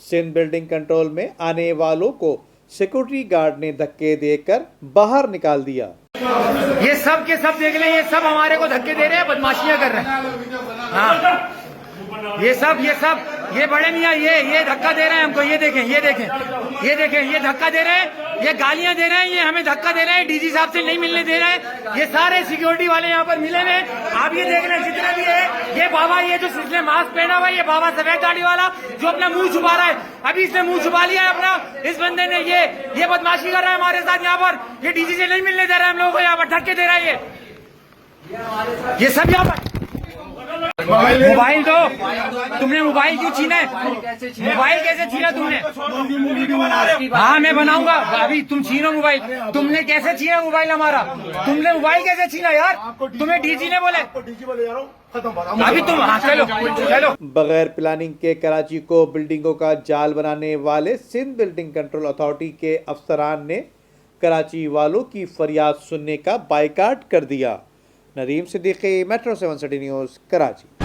Sindh building control में आने वालों को सिक्योरिटी गार्ड ने धक्के देकर बाहर निकाल दिया। ये सब के सब देख लें, ये सब हमारे को धक्के दे रहे हैं, बदमाशियां कर रहे हैं। हाँ, ये बड़े मियाँ ये धक्का दे रहे हैं हमको। ये देखें, ये धक्का दे रहे हैं, ये गालियां दे रहे हैं, ये हमें धक्का दे रहे हैं, डीजी साहब से नहीं मिलने दे रहे हैं। ये सारे सिक्योरिटी वाले यहाँ पर मिले हुए। आप ये देख रहे हैं जितने भी है, ये बाबा, ये जो इसने मास्क पहना हुआ है, ये बाबा सफेद दाढ़ी वाला जो अपना मुंह छुपा रहा है, अभी इसने मुंह छुपा लिया है अपना। इस बंदे ने ये बदमाशी कर रहा है हमारे साथ यहाँ पर। ये डीजी से नहीं मिलने दे रहा है हम लोगों को, यहाँ पर धक्के दे रहा है ये सब यहाँ पर। मोबाइल दो, तुमने मोबाइल क्यों छीना है? मोबाइल कैसे छीना तुमने? हाँ, मैं बनाऊंगा। अभी तुम छीनो मोबाइल। तुमने कैसे छीना मोबाइल हमारा? तुमने मोबाइल कैसे छीना यार? तुम्हें डीजी ने बोले अभी तुम। हाँ, चलो। बगैर प्लानिंग के कराची को बिल्डिंगों का जाल बनाने वाले सिंध बिल्डिंग कंट्रोल अथॉरिटी के अफसरान ने कराची वालों की फरियाद सुनने का बायकाट कर दिया। Nadeem Siddiqui, metro 7 city news, Karachi.